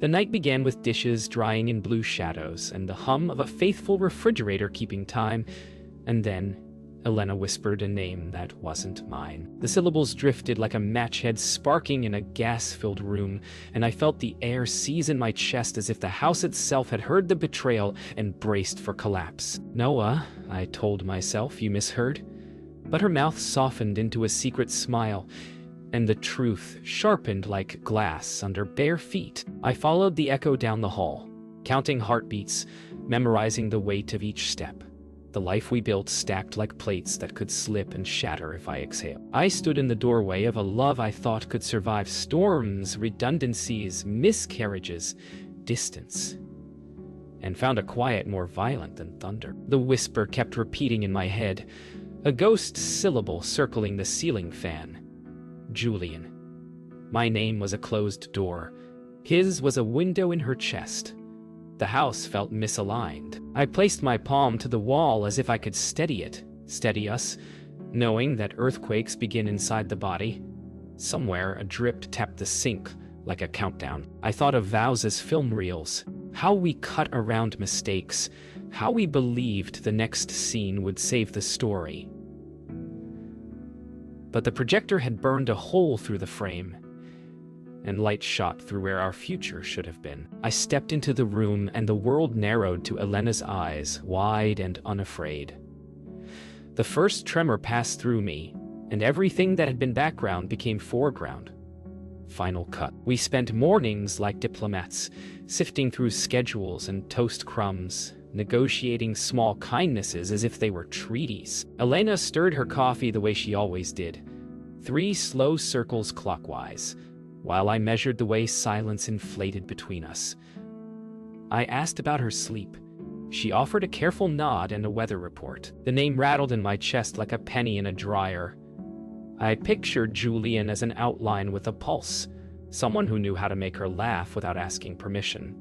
The night began with dishes drying in blue shadows and the hum of a faithful refrigerator keeping time, and then Elena whispered a name that wasn't mine. The syllables drifted like a match head sparking in a gas-filled room, and I felt the air seize in my chest as if the house itself had heard the betrayal and braced for collapse. "Noah," I told myself, "you misheard." But her mouth softened into a secret smile, and the truth sharpened like glass under bare feet. I followed the echo down the hall, counting heartbeats, memorizing the weight of each step. The life we built stacked like plates that could slip and shatter if I exhaled. I stood in the doorway of a love I thought could survive storms, redundancies, miscarriages, distance, and found a quiet more violent than thunder. The whisper kept repeating in my head, a ghost syllable circling the ceiling fan. Julian. My name was a closed door. His was a window in her chest. The house felt misaligned. I placed my palm to the wall as if I could steady us, knowing that earthquakes begin inside the body. Somewhere, a drip tapped the sink like a countdown. I thought of vows as film reels, how we cut around mistakes, how we believed the next scene would save the story. But the projector had burned a hole through the frame, and light shot through where our future should have been. I stepped into the room, and the world narrowed to Elena's eyes, wide and unafraid. The first tremor passed through me, and everything that had been background became foreground. Final cut. We spent mornings like diplomats, sifting through schedules and toast crumbs, negotiating small kindnesses as if they were treaties. Elena stirred her coffee the way she always did, 3 slow circles clockwise, while I measured the way silence inflated between us. I asked about her sleep. She offered a careful nod and a weather report. The name rattled in my chest like a penny in a dryer. I pictured Julian as an outline with a pulse, someone who knew how to make her laugh without asking permission.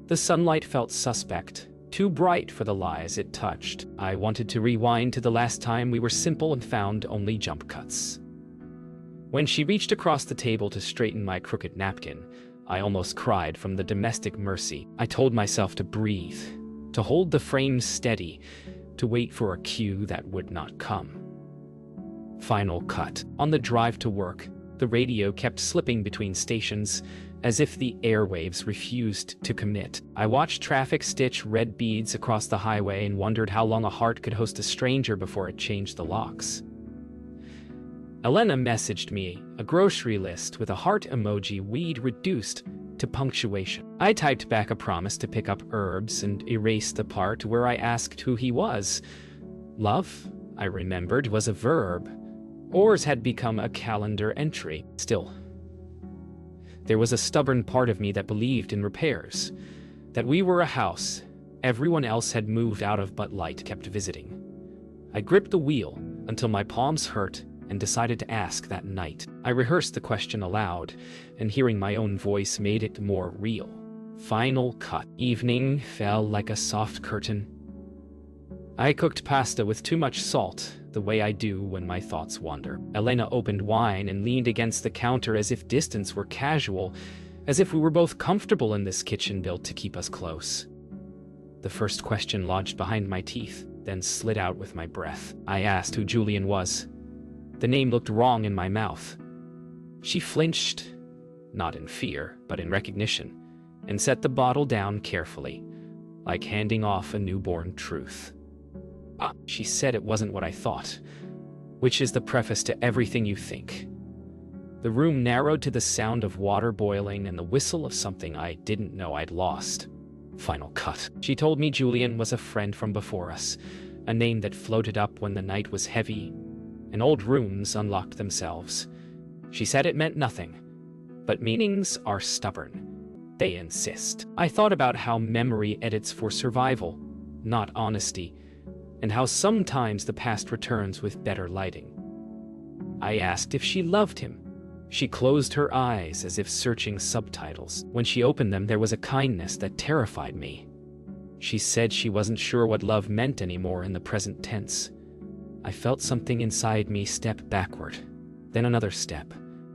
The sunlight felt suspect, too bright for the lies it touched. I wanted to rewind to the last time we were simple and found only jump cuts. When she reached across the table to straighten my crooked napkin, I almost cried from the domestic mercy. I told myself to breathe, to hold the frame steady, to wait for a cue that would not come. Final cut. On the drive to work, the radio kept slipping between stations, as if the airwaves refused to commit. I watched traffic stitch red beads across the highway and wondered how long a heart could host a stranger before it changed the locks. Elena messaged me a grocery list with a heart emoji we'd reduced to punctuation. I typed back a promise to pick up herbs and erased the part where I asked who he was. Love, I remembered, was a verb. Ours had become a calendar entry. Still, there was a stubborn part of me that believed in repairs, that we were a house everyone else had moved out of but light kept visiting. I gripped the wheel until my palms hurt and decided to ask that night. I rehearsed the question aloud, and hearing my own voice made it more real. Final cut. Evening fell like a soft curtain. I cooked pasta with too much salt, the way I do when my thoughts wander. Elena opened wine and leaned against the counter as if distance were casual, as if we were both comfortable in this kitchen built to keep us close. The first question lodged behind my teeth, then slid out with my breath. I asked who Julian was. The name looked wrong in my mouth. She flinched, not in fear, but in recognition, and set the bottle down carefully, like handing off a newborn truth. She said it wasn't what I thought, which is the preface to everything you think. The room narrowed to the sound of water boiling and the whistle of something I didn't know I'd lost. Final cut. She told me Julian was a friend from before us, a name that floated up when the night was heavy and old rooms unlocked themselves. She said it meant nothing, but meanings are stubborn. They insist. I thought about how memory edits for survival, not honesty, and how sometimes the past returns with better lighting. I asked if she loved him. She closed her eyes as if searching subtitles. When she opened them, there was a kindness that terrified me. She said she wasn't sure what love meant anymore in the present tense. I felt something inside me step backward, then another step,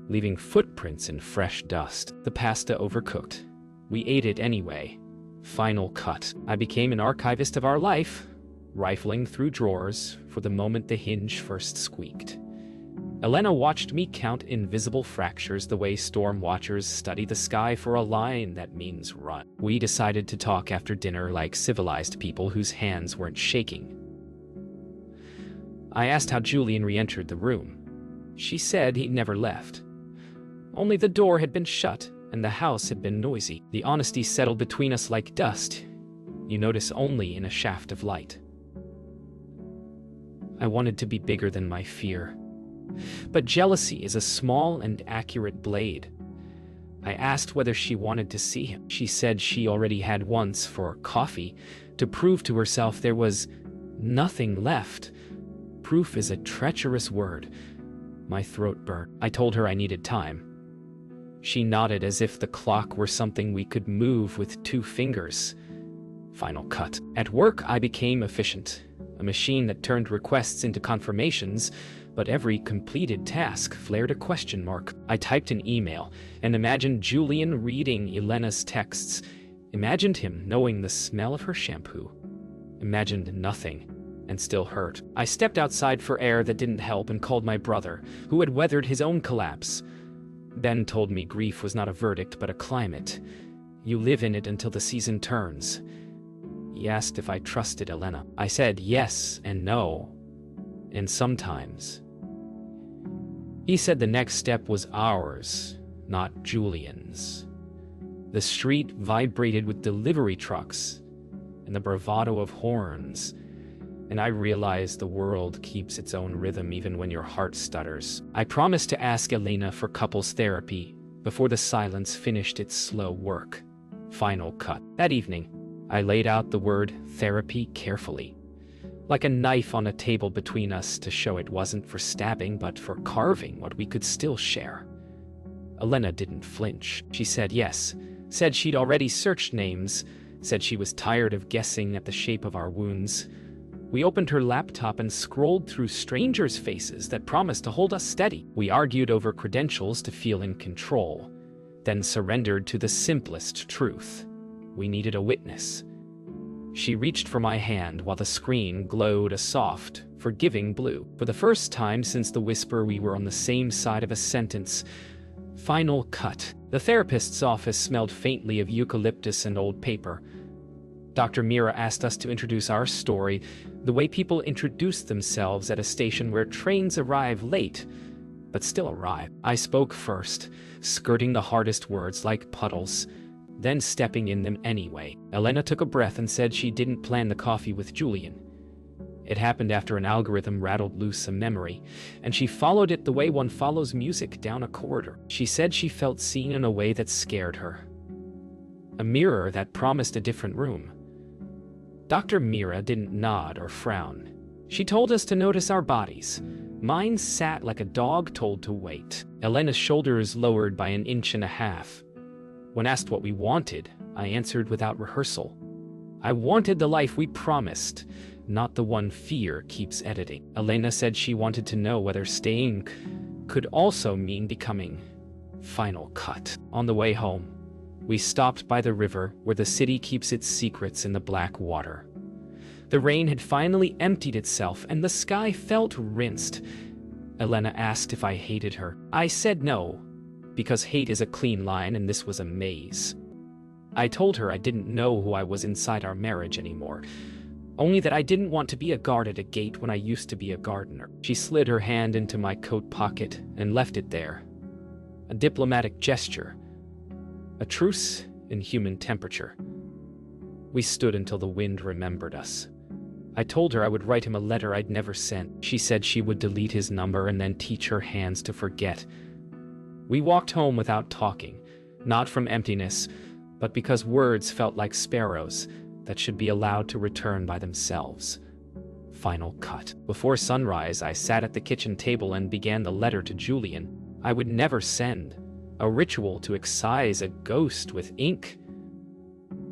leaving footprints in fresh dust. The pasta overcooked. We ate it anyway. Final cut. I became an archivist of our life, rifling through drawers for the moment the hinge first squeaked. Elena watched me count invisible fractures the way storm watchers study the sky for a line that means run. We decided to talk after dinner like civilized people whose hands weren't shaking. I asked how Julian re-entered the room. She said he'd never left. Only the door had been shut, and the house had been noisy. The honesty settled between us like dust. You notice only in a shaft of light. I wanted to be bigger than my fear. But jealousy is a small and accurate blade. I asked whether she wanted to see him. She said she already had once for coffee, to prove to herself there was nothing left. Proof is a treacherous word. My throat burned. I told her I needed time. She nodded as if the clock were something we could move with 2 fingers. Final cut. At work, I became efficient, a machine that turned requests into confirmations, but every completed task flared a question mark. I typed an email and imagined Julian reading Elena's texts, imagined him knowing the smell of her shampoo, imagined nothing, and still hurt. I stepped outside for air that didn't help and called my brother, who had weathered his own collapse. Ben told me grief was not a verdict but a climate. You live in it until the season turns. He asked if I trusted Elena. I said yes and no, and sometimes. He said the next step was ours, not Julian's. The street vibrated with delivery trucks and the bravado of horns, and I realized the world keeps its own rhythm even when your heart stutters. I promised to ask Elena for couples therapy before the silence finished its slow work. Final cut. That evening, I laid out the word therapy carefully, like a knife on a table between us to show it wasn't for stabbing but for carving what we could still share. Elena didn't flinch. She said yes, said she'd already searched names, said she was tired of guessing at the shape of our wounds. We opened her laptop and scrolled through strangers' faces that promised to hold us steady. We argued over credentials to feel in control, then surrendered to the simplest truth. We needed a witness. She reached for my hand while the screen glowed a soft, forgiving blue. For the first time since the whisper, we were on the same side of a sentence. Final cut. The therapist's office smelled faintly of eucalyptus and old paper. Dr. Mira asked us to introduce our story the way people introduce themselves at a station where trains arrive late, but still arrive. I spoke first, skirting the hardest words like puddles, then stepping in them anyway. Elena took a breath and said she didn't plan the coffee with Julian. It happened after an algorithm rattled loose a memory, and she followed it the way one follows music down a corridor. She said she felt seen in a way that scared her. A mirror that promised a different room. Dr. Mira didn't nod or frown. She told us to notice our bodies. Mine sat like a dog told to wait. Elena's shoulders lowered by 1.5 inches. When asked what we wanted, I answered without rehearsal. I wanted the life we promised, not the one fear keeps editing. Elena said she wanted to know whether staying could also mean becoming. Final cut. On the way home, we stopped by the river where the city keeps its secrets in the black water. The rain had finally emptied itself and the sky felt rinsed. Elena asked if I hated her. I said no, because hate is a clean line and this was a maze. I told her I didn't know who I was inside our marriage anymore, only that I didn't want to be a guard at a gate when I used to be a gardener. She slid her hand into my coat pocket and left it there. A diplomatic gesture. A truce in human temperature. We stood until the wind remembered us. I told her I would write him a letter I'd never sent. She said she would delete his number and then teach her hands to forget. We walked home without talking, not from emptiness, but because words felt like sparrows that should be allowed to return by themselves. Final cut. Before sunrise, I sat at the kitchen table and began the letter to Julian. I would never send. A ritual to excise a ghost with ink.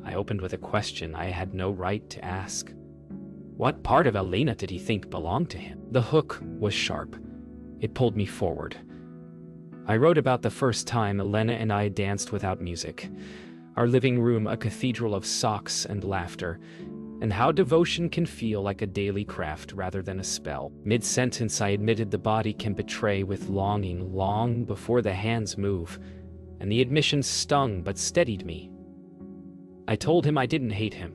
I opened with a question I had no right to ask. What part of Elena did he think belonged to him? The hook was sharp. It pulled me forward. I wrote about the first time Elena and I danced without music, our living room a cathedral of socks and laughter, and how devotion can feel like a daily craft rather than a spell. Mid-sentence, I admitted the body can betray with longing long before the hands move, and the admission stung but steadied me. I told him I didn't hate him.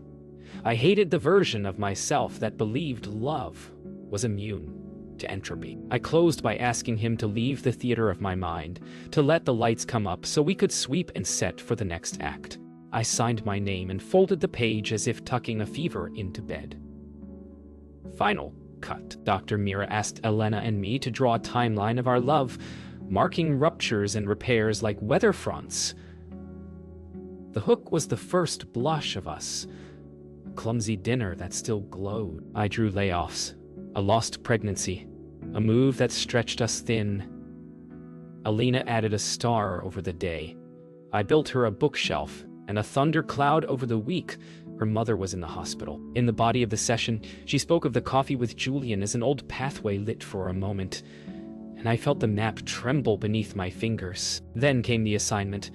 I hated the version of myself that believed love was immune to entropy. I closed by asking him to leave the theater of my mind, to let the lights come up so we could sweep and set for the next act. I signed my name and folded the page as if tucking a fever into bed. Final cut. Dr. Mira asked Elena and me to draw a timeline of our love, marking ruptures and repairs like weather fronts. The hook was the first blush of us, a clumsy dinner that still glowed. I drew layoffs, a lost pregnancy, a move that stretched us thin. Elena added a star over the day. I built her a bookshelf and a thundercloud over the week. Her mother was in the hospital. In the body of the session, she spoke of the coffee with Julian as an old pathway lit for a moment, and I felt the map tremble beneath my fingers. Then came the assignment.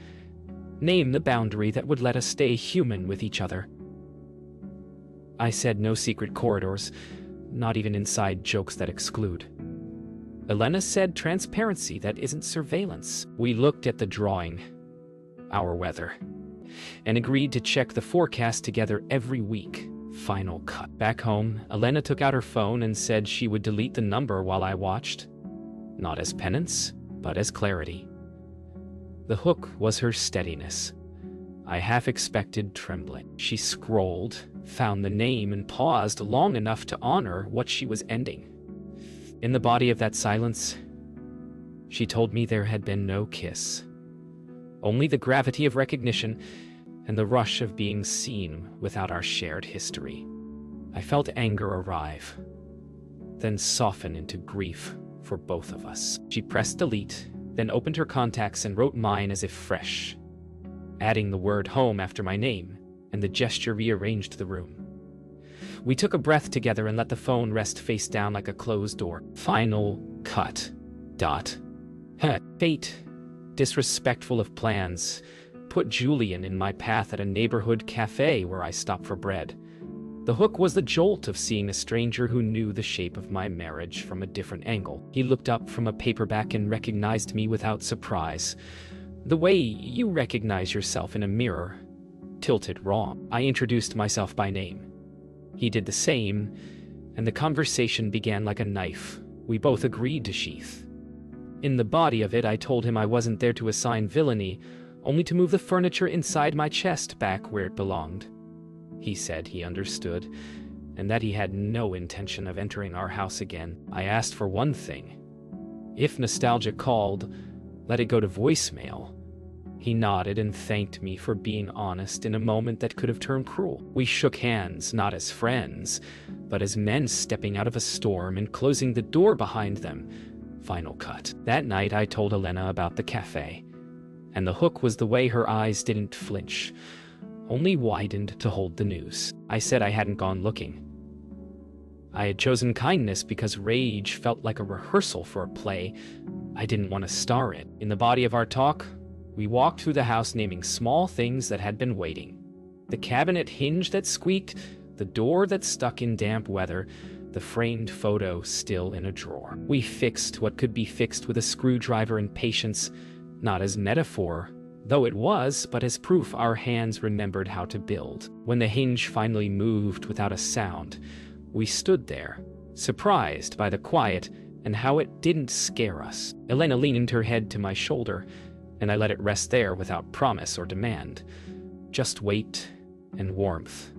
Name the boundary that would let us stay human with each other. I said no secret corridors, not even inside jokes that exclude. Elena said transparency that isn't surveillance. We looked at the drawing, our weather, and agreed to check the forecast together every week. Final cut. Back home, Elena took out her phone and said she would delete the number while I watched. Not as penance, but as clarity. The hook was her steadiness. I half expected trembling. She scrolled, found the name, and paused long enough to honor what she was ending. In the body of that silence, she told me there had been no kiss. Only the gravity of recognition and the rush of being seen without our shared history. I felt anger arrive, then soften into grief for both of us. She pressed delete, then opened her contacts and wrote mine as if fresh, adding the word home after my name, and the gesture rearranged the room. We took a breath together and let the phone rest face down like a closed door. Final cut. Dot. Fate, disrespectful of plans, put Julian in my path at a neighborhood cafe where I stopped for bread. The hook was the jolt of seeing a stranger who knew the shape of my marriage from a different angle. He looked up from a paperback and recognized me without surprise. The way you recognize yourself in a mirror, tilted wrong. I introduced myself by name. He did the same, and the conversation began like a knife we both agreed to sheath. In the body of it, I told him I wasn't there to assign villainy, only to move the furniture inside my chest back where it belonged. He said he understood, and that he had no intention of entering our house again. I asked for one thing. If nostalgia called, let it go to voicemail. He nodded and thanked me for being honest in a moment that could have turned cruel. We shook hands, not as friends, but as men stepping out of a storm and closing the door behind them. Final cut. That night I told Elena about the cafe, and the hook was the way her eyes didn't flinch, only widened to hold the news. I said I hadn't gone looking. I had chosen kindness because rage felt like a rehearsal for a play I didn't want to star in. In the body of our talk, we walked through the house naming small things that had been waiting. The cabinet hinge that squeaked, the door that stuck in damp weather, the framed photo still in a drawer. We fixed what could be fixed with a screwdriver and patience, not as metaphor, though it was, but as proof our hands remembered how to build. When the hinge finally moved without a sound, we stood there, surprised by the quiet and how it didn't scare us. Elena leaned her head to my shoulder, and I let it rest there without promise or demand. Just weight and warmth,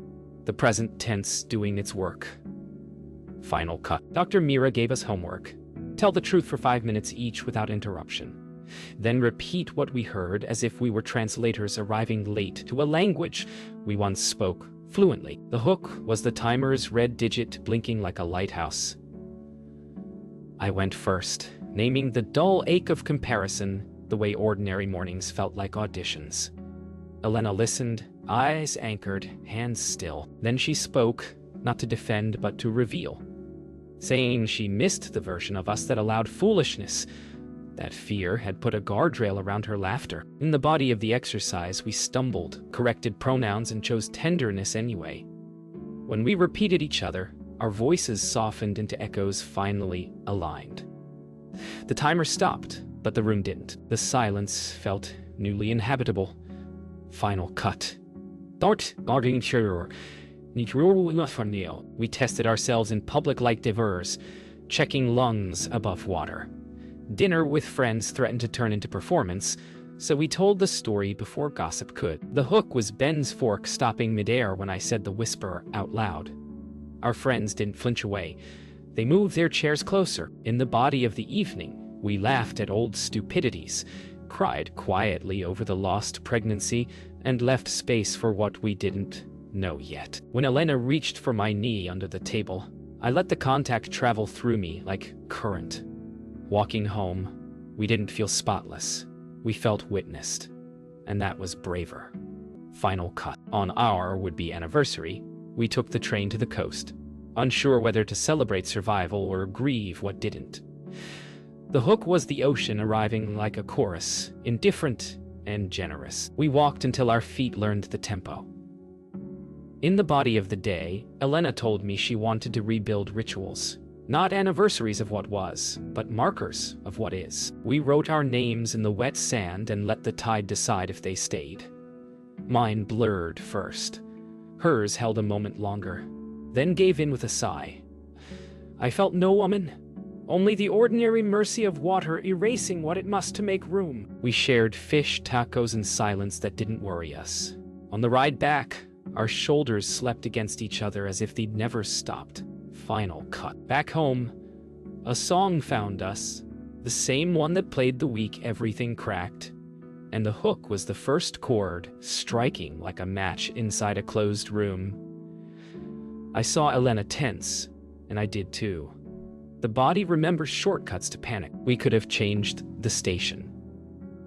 the present tense doing its work. Final cut. Dr. Mira gave us homework. Tell the truth for 5 minutes each without interruption. Then repeat what we heard as if we were translators arriving late to a language we once spoke fluently. The hook was the timer's red digit blinking like a lighthouse. I went first, naming the dull ache of comparison the way ordinary mornings felt like auditions. Elena listened, eyes anchored, hands still. Then she spoke, not to defend but to reveal, saying she missed the version of us that allowed foolishness, That fear had put a guardrail around her laughter. In the body of the exercise, we stumbled, corrected pronouns, and chose tenderness anyway. When we repeated each other, our voices softened into echoes finally aligned. The timer stopped, but the room didn't. The silence felt newly inhabitable. Final cut. We tested ourselves in public like divers, checking lungs above water. Dinner with friends threatened to turn into performance, so we told the story before gossip could. The hook was Ben's fork stopping midair when I said the whisper out loud. Our friends didn't flinch away. They moved their chairs closer. In the body of the evening, we laughed at old stupidities, cried quietly over the lost pregnancy, and left space for what we didn't know yet. When Elena reached for my knee under the table, I let the contact travel through me like current. Walking home, we didn't feel spotless. We felt witnessed, and that was braver. Final cut. On our would-be anniversary, we took the train to the coast, unsure whether to celebrate survival or grieve what didn't. The hook was the ocean arriving like a chorus, indifferent and generous. We walked until our feet learned the tempo. In the body of the day, Elena told me she wanted to rebuild rituals. Not anniversaries of what was, but markers of what is. We wrote our names in the wet sand and let the tide decide if they stayed. Mine blurred first. Hers held a moment longer, then gave in with a sigh. I felt no woman, only the ordinary mercy of water erasing what it must to make room. We shared fish tacos in silence that didn't worry us. On the ride back, our shoulders slept against each other as if they'd never stopped. Final cut. Back home, a song found us, the same one that played the week everything cracked, and the hook was the first chord, striking like a match inside a closed room. I saw Elena tense, and I did too. The body remembers shortcuts to panic. We could have changed the station.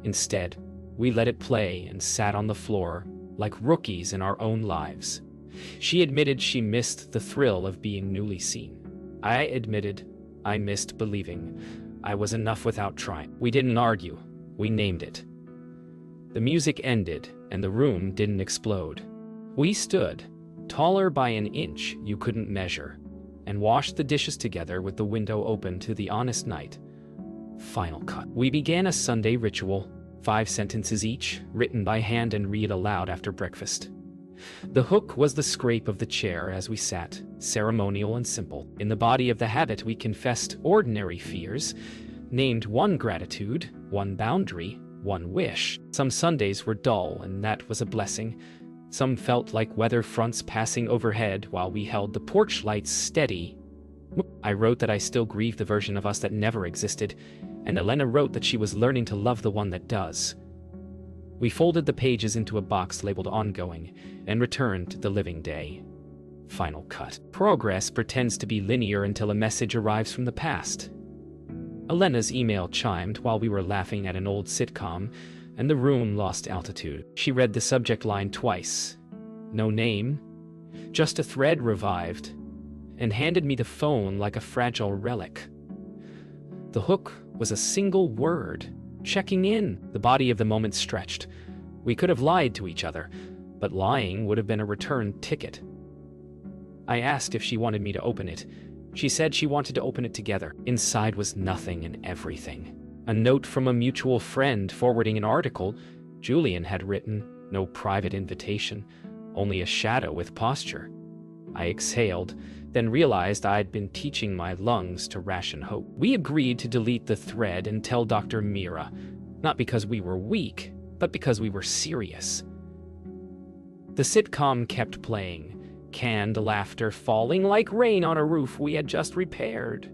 Instead, we let it play and sat on the floor like rookies in our own lives. She admitted she missed the thrill of being newly seen. I admitted I missed believing I was enough without trying. We didn't argue. We named it. The music ended, and the room didn't explode. We stood, taller by an inch you couldn't measure, and washed the dishes together with the window open to the honest night. Final cut. We began a Sunday ritual, 5 sentences each, written by hand and read aloud after breakfast. The hook was the scrape of the chair as we sat, ceremonial and simple. In the body of the habit, we confessed ordinary fears, named one gratitude, one boundary, one wish. Some Sundays were dull, and that was a blessing. Some felt like weather fronts passing overhead while we held the porch lights steady. I wrote that I still grieve the version of us that never existed, and Elena wrote that she was learning to love the one that does. We folded the pages into a box labeled ongoing and returned to the living day. Final cut. Progress pretends to be linear until a message arrives from the past. Elena's email chimed while we were laughing at an old sitcom, and the room lost altitude. She read the subject line twice. No name, just a thread revived, and handed me the phone like a fragile relic. The hook was a single word. Checking in. The body of the moment stretched. We could have lied to each other, but lying would have been a return ticket. I asked if she wanted me to open it. She said she wanted to open it together. Inside was nothing and everything. A note from a mutual friend forwarding an article Julian had written. No private invitation, only a shadow with posture. I exhaled, then realized I'd been teaching my lungs to ration hope. We agreed to delete the thread and tell Dr. Mira, not because we were weak, but because we were serious. The sitcom kept playing, canned laughter falling like rain on a roof we had just repaired.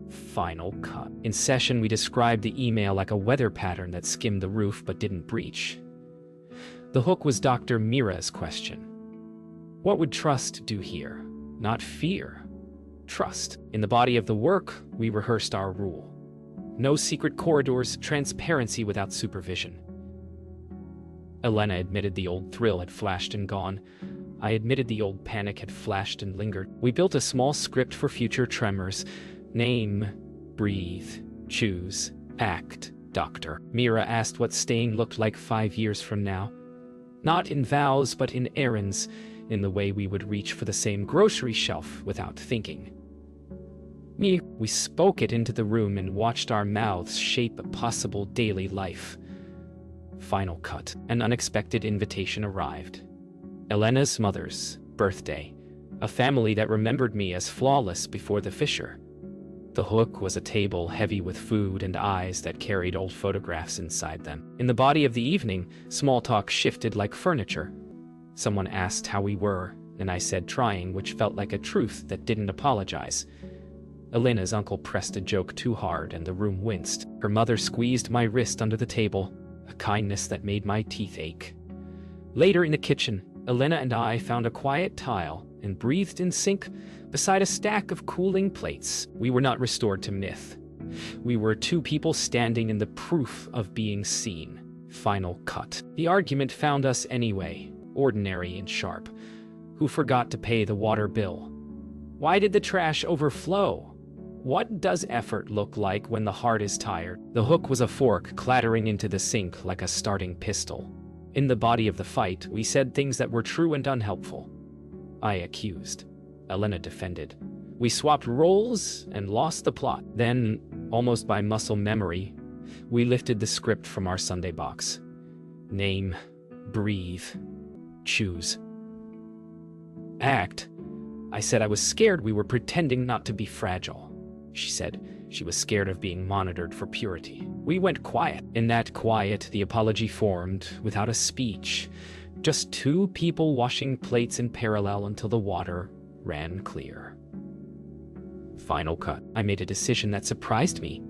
Final cut. In session, we described the email like a weather pattern that skimmed the roof but didn't breach. The hook was Dr. Mira's question. What would trust do here? Not fear. Trust. In the body of the work, we rehearsed our rule. No secret corridors, transparency without supervision. Elena admitted the old thrill had flashed and gone. I admitted the old panic had flashed and lingered. We built a small script for future tremors. Name, breathe, choose, Act, Doctor. Mira asked what staying looked like 5 years from now. Not in vows, but in errands, in the way we would reach for the same grocery shelf without thinking. We spoke it into the room and watched our mouths shape a possible daily life. Final cut. An unexpected invitation arrived. Elena's mother's birthday. A family that remembered me as flawless before the fissure. The hook was a table heavy with food and eyes that carried old photographs inside them. In the body of the evening, small talk shifted like furniture. Someone asked how we were, and I said trying, which felt like a truth that didn't apologize. Elena's uncle pressed a joke too hard and the room winced. Her mother squeezed my wrist under the table, a kindness that made my teeth ache. Later in the kitchen, Elena and I found a quiet tile and breathed in sync beside a stack of cooling plates. We were not restored to myth. We were two people standing in the proof of being seen. Final cut. The argument found us anyway, ordinary and sharp. Who forgot to pay the water bill? Why did the trash overflow? What does effort look like when the heart is tired? The hook was a fork clattering into the sink like a starting pistol. In the body of the fight, we said things that were true and unhelpful. I accused. Elena defended. We swapped roles and lost the plot. Then, almost by muscle memory, we lifted the script from our Sunday box. Name, breathe, choose. Act. I said I was scared we were pretending not to be fragile. She said she was scared of being monitored for purity. We went quiet. In that quiet, the apology formed without a speech. Just two people washing plates in parallel until the water ran clear. Final cut. I made a decision that surprised me.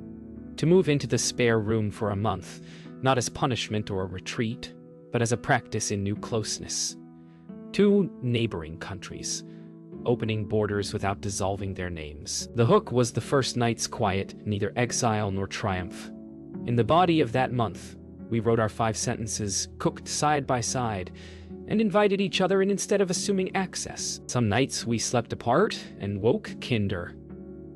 To move into the spare room for a month, not as punishment or a retreat, but as a practice in new closeness. 2 neighboring countries, opening borders without dissolving their names. The hook was the first night's quiet, neither exile nor triumph. In the body of that month, we wrote our 5 sentences, cooked side by side, and invited each other in instead of assuming access. Some nights we slept apart and woke kinder.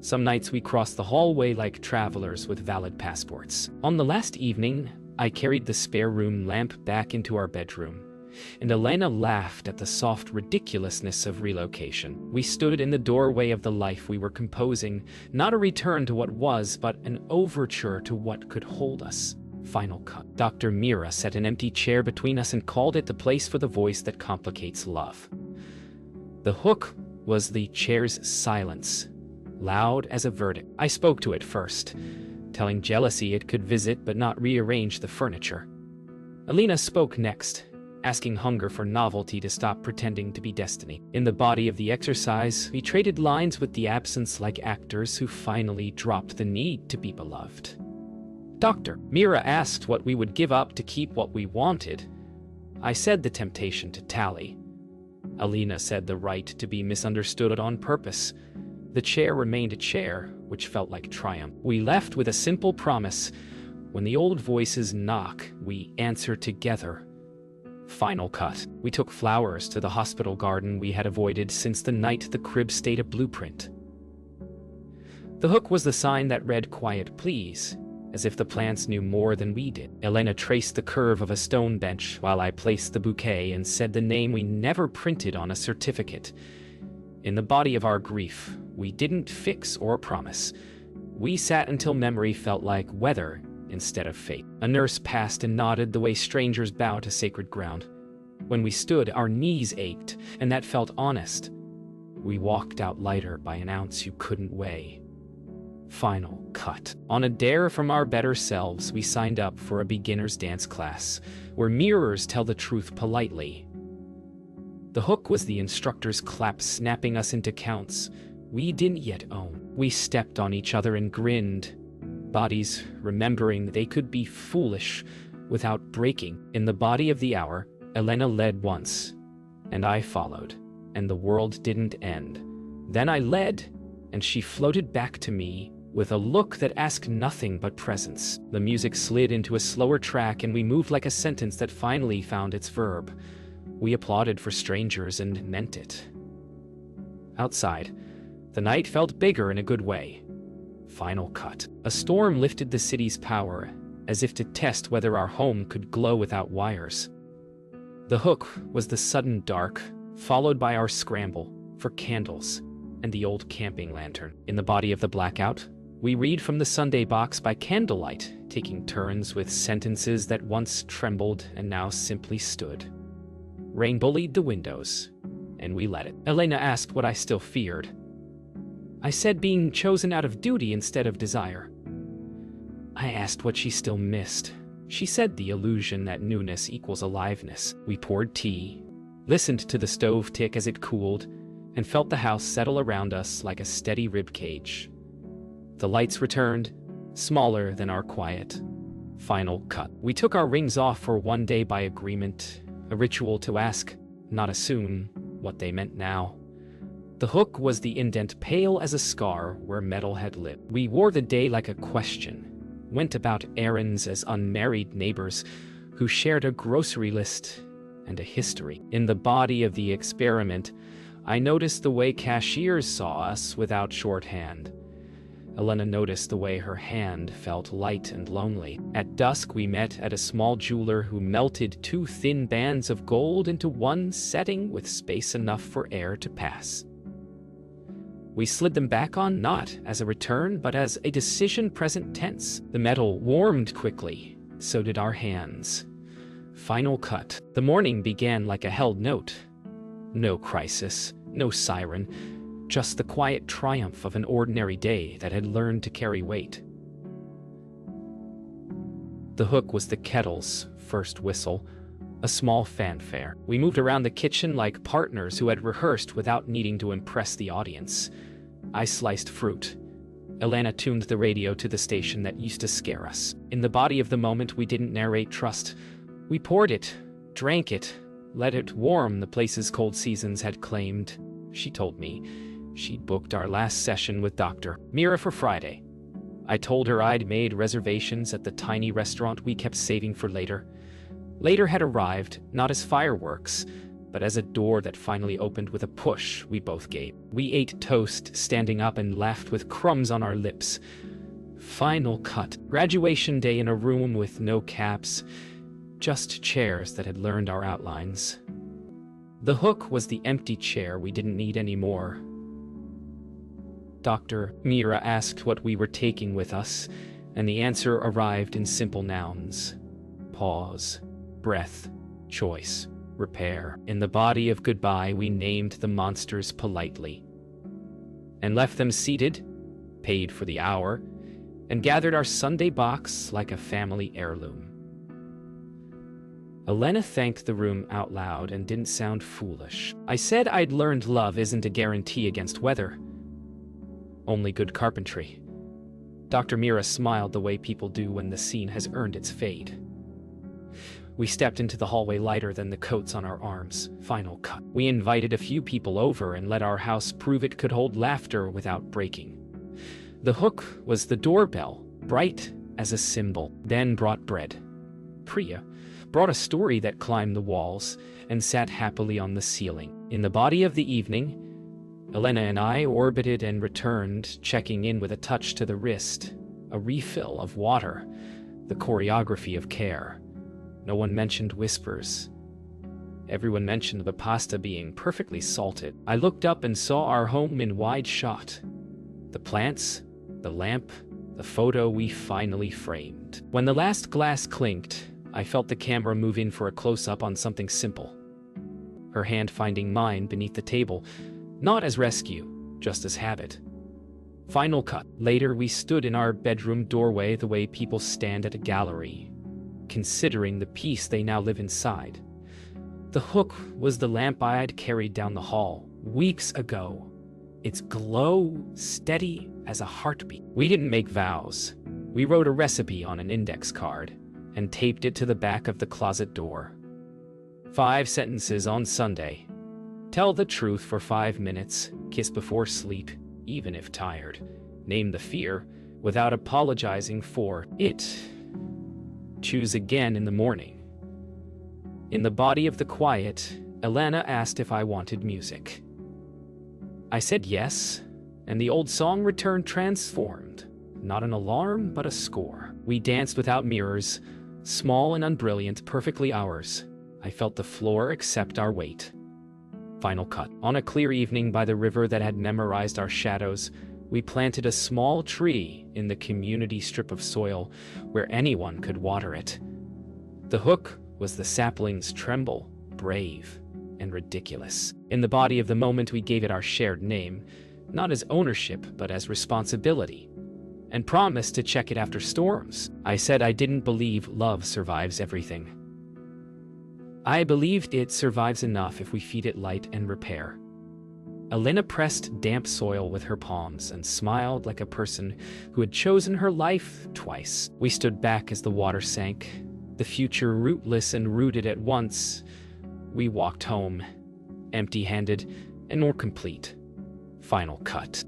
Some nights we crossed the hallway like travelers with valid passports. On the last evening, I carried the spare room lamp back into our bedroom, and Elena laughed at the soft ridiculousness of relocation. We stood in the doorway of the life we were composing, not a return to what was, but an overture to what could hold us. Final cut. Dr. Mira set an empty chair between us and called it the place for the voice that complicates love. The hook was the chair's silence, loud as a verdict. I spoke to it first, telling jealousy it could visit but not rearrange the furniture. Elena spoke next, asking hunger for novelty to stop pretending to be destiny. In the body of the exercise, we traded lines with the absence like actors who finally dropped the need to be beloved. Dr. Mira asked what we would give up to keep what we wanted. I said the temptation to tally. Elena said the right to be misunderstood on purpose. The chair remained a chair, which felt like triumph. We left with a simple promise. When the old voices knock, we answer together. Final cut. We took flowers to the hospital garden we had avoided since the night the crib stayed a blueprint. The hook was the sign that read "Quiet, please," as if the plants knew more than we did. Elena traced the curve of a stone bench while I placed the bouquet and said the name we never printed on a certificate. In the body of our grief, we didn't fix or promise. We sat until memory felt like weather instead of fate. A nurse passed and nodded the way strangers bow to sacred ground. When we stood, our knees ached, and that felt honest. We walked out lighter by an ounce you couldn't weigh. Final cut. On a dare from our better selves, we signed up for a beginner's dance class, where mirrors tell the truth politely. The hook was the instructor's clap snapping us into counts we didn't yet own. We stepped on each other and grinned, bodies remembering they could be foolish without breaking. In the body of the hour, Elena led once, and I followed, and the world didn't end. Then I led, and she floated back to me with a look that asked nothing but presence. The music slid into a slower track, and we moved like a sentence that finally found its verb. We applauded for strangers and meant it. Outside, the night felt bigger in a good way. Final cut. A storm lifted the city's power, as if to test whether our home could glow without wires. The hook was the sudden dark, followed by our scramble for candles and the old camping lantern. In the body of the blackout, we read from the Sunday box by candlelight, taking turns with sentences that once trembled and now simply stood. Rain bullied the windows, and we let it. Elena asked what I still feared. I said being chosen out of duty instead of desire. I asked what she still missed. She said the illusion that newness equals aliveness. We poured tea, listened to the stove tick as it cooled, and felt the house settle around us like a steady rib cage. The lights returned, smaller than our quiet. Final cut. We took our rings off for one day by agreement, a ritual to ask, not assume, what they meant now. The hook was the indent pale as a scar where metal had lived. We wore the day like a question, went about errands as unmarried neighbors who shared a grocery list and a history. In the body of the experiment, I noticed the way cashiers saw us without shorthand. Elena noticed the way her hand felt light and lonely. At dusk, we met at a small jeweler who melted two thin bands of gold into one setting with space enough for air to pass. We slid them back on, not as a return, but as a decision present tense. The metal warmed quickly, so did our hands. Final cut. The morning began like a held note. No crisis, no siren, just the quiet triumph of an ordinary day that had learned to carry weight. The hook was the kettle's first whistle, a small fanfare. We moved around the kitchen like partners who had rehearsed without needing to impress the audience. I sliced fruit. Elena tuned the radio to the station that used to scare us. In the body of the moment, we didn't narrate trust. We poured it, drank it, let it warm the places cold seasons had claimed. She told me she'd booked our last session with Dr. Mira for Friday. I told her I'd made reservations at the tiny restaurant we kept saving for later. Later had arrived, not as fireworks, but as a door that finally opened with a push we both gave. We ate toast, standing up, and laughed with crumbs on our lips. Final cut. Graduation day in a room with no caps, just chairs that had learned our outlines. The hook was the empty chair we didn't need anymore. Dr. Mira asked what we were taking with us, and the answer arrived in simple nouns. Pause, breath, choice, repair. In the body of goodbye, we named the monsters politely, and left them seated, paid for the hour, and gathered our Sunday box like a family heirloom. Elena thanked the room out loud and didn't sound foolish. I said I'd learned love isn't a guarantee against weather, only good carpentry. Dr. Mira smiled the way people do when the scene has earned its fade. We stepped into the hallway lighter than the coats on our arms. Final cut. We invited a few people over and let our house prove it could hold laughter without breaking. The hook was the doorbell, bright as a symbol. Then brought bread. Priya brought a story that climbed the walls and sat happily on the ceiling. In the body of the evening, Elena and I orbited and returned, checking in with a touch to the wrist, a refill of water, the choreography of care. No one mentioned whispers. Everyone mentioned the pasta being perfectly salted. I looked up and saw our home in wide shot. The plants, the lamp, the photo we finally framed. When the last glass clinked, I felt the camera move in for a close-up on something simple. Her hand finding mine beneath the table, not as rescue, just as habit. Final cut. Later, we stood in our bedroom doorway the way people stand at a gallery, considering the peace they now live inside. The hook was the lamp I'd carried down the hall weeks ago, its glow steady as a heartbeat. We didn't make vows. We wrote a recipe on an index card and taped it to the back of the closet door. 5 sentences on Sunday. Tell the truth for 5 minutes. Kiss before sleep, even if tired. Name the fear without apologizing for it. Choose again in the morning. In the body of the quiet, Elena asked if I wanted music. I said yes, and the old song returned transformed. Not an alarm, but a score. We danced without mirrors, small and unbrilliant, perfectly ours. I felt the floor accept our weight. Final cut. On a clear evening by the river that had memorized our shadows, we planted a small tree in the community strip of soil where anyone could water it. The hook was the sapling's tremble, brave and ridiculous. In the body of the moment, we gave it our shared name, not as ownership, but as responsibility, and promised to check it after storms. I said I didn't believe love survives everything. I believed it survives enough if we feed it light and repair. Elena pressed damp soil with her palms and smiled like a person who had chosen her life twice. We stood back as the water sank, the future rootless and rooted at once. We walked home, empty-handed and more complete. Final cut.